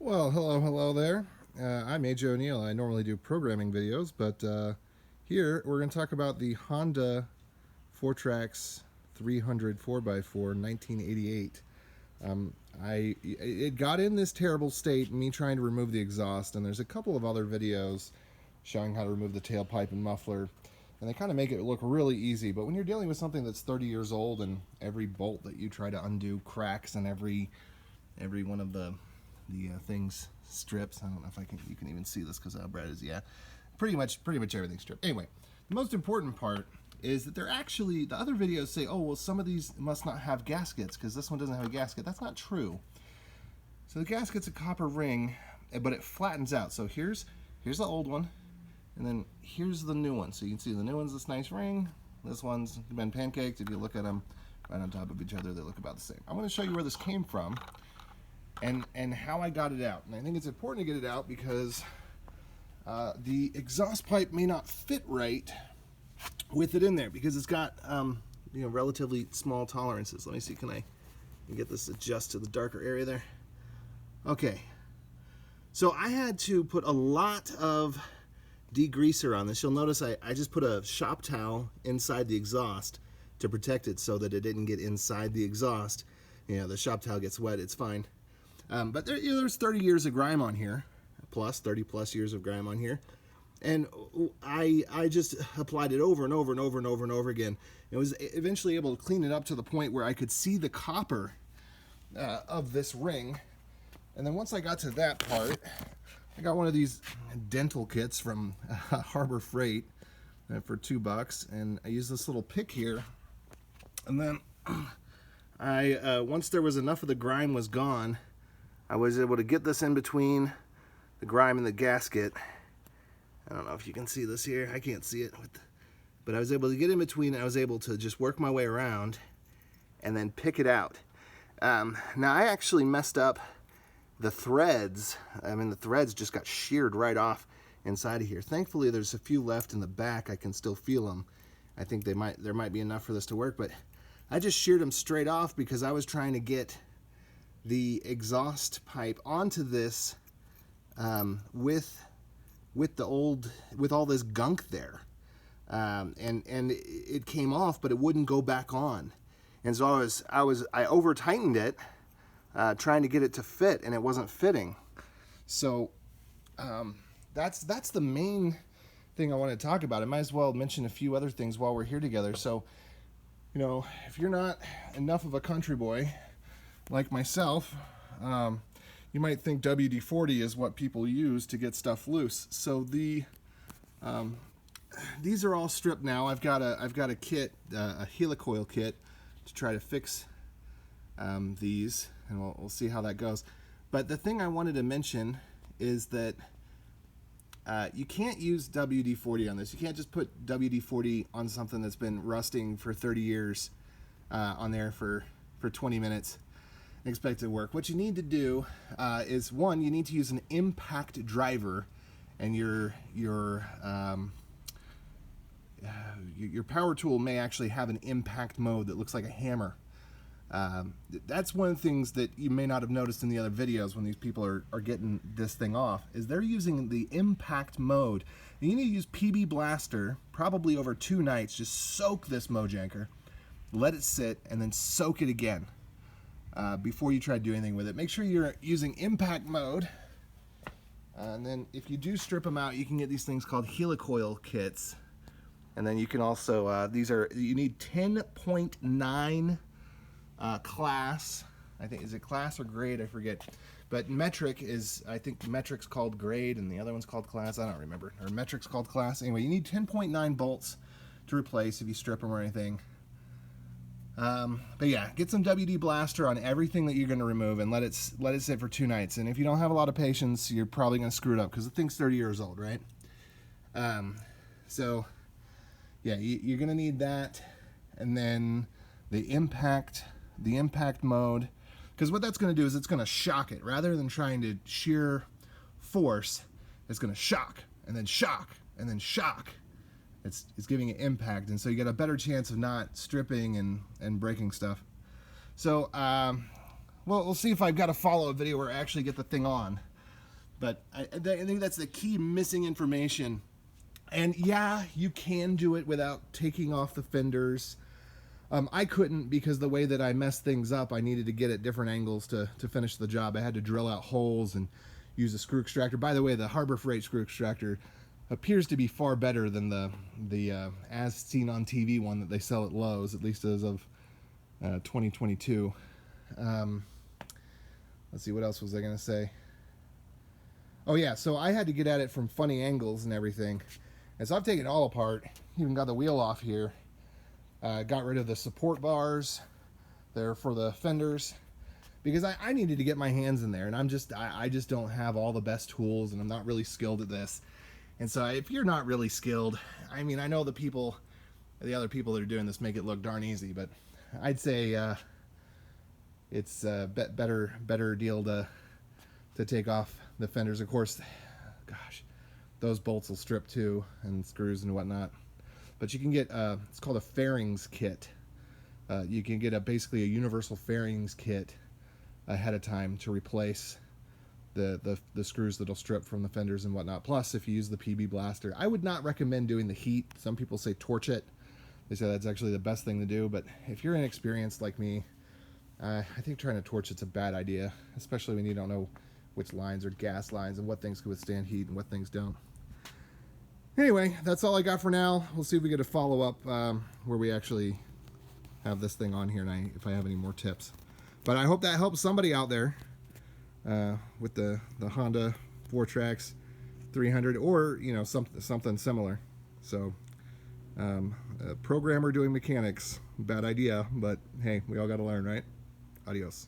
Well, hello there. I'm AJ O'Neill. I normally do programming videos, but here we're going to talk about the Honda FourTrax 300 4x4 1988. It got in this terrible state, me trying to remove the exhaust, and there's a couple of other videos showing how to remove the tailpipe and muffler, and they kind of make it look really easy. But when you're dealing with something that's 30 years old and every bolt that you try to undo cracks and every one of the things strips. I don't know if you can even see this because how bright it is. Yeah, pretty much everything's stripped. Anyway, the most important part is that they're actually, the other videos say, oh well, some of these must not have gaskets because this one doesn't have a gasket. That's not true. So the gasket's a copper ring, but it flattens out. So here's the old one, and then here's the new one. So you can see the new one's this nice ring. This one's been pancaked. If you look at them right on top of each other, they look about the same. I'm going to show you where this came from and how I got it out. And I think it's important to get it out because the exhaust pipe may not fit right with it in there because it's got relatively small tolerances. Let me see, can I get this adjust to the darker area there? Okay, so I had to put a lot of degreaser on this. You'll notice I just put a shop towel inside the exhaust to protect it so that it didn't get inside the exhaust. The shop towel gets wet, it's fine. But there's 30 years of grime on here, 30 plus years of grime on here, and I just applied it over and over and over and over and over again. And was eventually able to clean it up to the point where I could see the copper of this ring. And then once I got to that part, I got one of these dental kits from Harbor Freight for $2, and I used this little pick here. And then once there was enough of the grime was gone, I was able to get this in between the grime and the gasket. I don't know if you can see this here. I can't see it. But I was able to get in between, and I was able to just work my way around and then pick it out. Now, I actually messed up the threads. I mean, the threads just got sheared right off inside of here. Thankfully, there's a few left in the back. I can still feel them. I think there might be enough for this to work, but I just sheared them straight off because I was trying to get the exhaust pipe onto this with all this gunk there, and it came off, but it wouldn't go back on, and so I over tightened it, trying to get it to fit, and it wasn't fitting. So that's the main thing I want to talk about. I might as well mention a few other things while we're here together. So if you're not enough of a country boy like myself, you might think WD-40 is what people use to get stuff loose. So these are all stripped now. I've got a kit, a helicoil kit, to try to fix these, and we'll see how that goes. But the thing I wanted to mention is that you can't use WD-40 on this. You can't just put WD-40 on something that's been rusting for 30 years on there for 20 minutes. Expect it to work. What you need to do is, one, you need to use an impact driver, and your power tool may actually have an impact mode that looks like a hammer. That's one of the things that you may not have noticed in the other videos when these people are getting this thing off, is they're using the impact mode. And you need to use PB Blaster, probably over 2 nights. Just soak this mojanker, let it sit, and then soak it again. Before you try to do anything with it. Make sure you're using impact mode, and then if you do strip them out, you can get these things called helicoil kits, and then you can also you need 10.9 class. I think, is it class or grade? I forget, but metric is, I think metric's called grade and the other one's called class. I don't remember, or metric's called class. Anyway, you need 10.9 bolts to replace if you strip them or anything. But yeah, get some WD Blaster on everything that you're going to remove, and let it sit for 2 nights. And if you don't have a lot of patience, you're probably going to screw it up because the thing's 30 years old, right? So yeah, you're going to need that, and then the impact mode, because what that's going to do is it's going to shock it rather than trying to shear force. It's going to shock and then shock and then shock. It's giving it impact, and so you get a better chance of not stripping and breaking stuff. So, well, we'll see if I've got to follow a video where I actually get the thing on. But I think that's the key missing information. And yeah, you can do it without taking off the fenders. I couldn't, because the way that I messed things up, I needed to get at different angles to finish the job. I had to drill out holes and use a screw extractor. By the way, the Harbor Freight screw extractor appears to be far better than the as seen on TV one that they sell at Lowe's, at least as of 2022. Let's see, what else was I going to say? Oh yeah, so I had to get at it from funny angles and everything. And so I've taken it all apart, even got the wheel off here. Got rid of the support bars there for the fenders, because I needed to get my hands in there, and I just don't have all the best tools, and I'm not really skilled at this. And so if you're not really skilled, I mean, I know the other people that are doing this make it look darn easy, but I'd say it's a better deal to take off the fenders. Of course, gosh, those bolts will strip too, and screws and whatnot. But you can get it's called a fairings kit. You can get basically a universal fairings kit ahead of time to replace the screws that'll strip from the fenders and whatnot. Plus, if you use the PB blaster, I would not recommend doing the heat. Some people say torch it. They say that's actually the best thing to do. But if you're inexperienced like me, I think trying to torch it's a bad idea, especially when you don't know which lines are gas lines and what things can withstand heat and what things don't. Anyway, that's all I got for now. We'll see if we get a follow-up where we actually have this thing on here, and if I have any more tips. But I hope that helps somebody out there with the Honda FourTrax 300, or you know, something similar. So a programmer doing mechanics, bad idea, but hey, we all got to learn, right? Adios.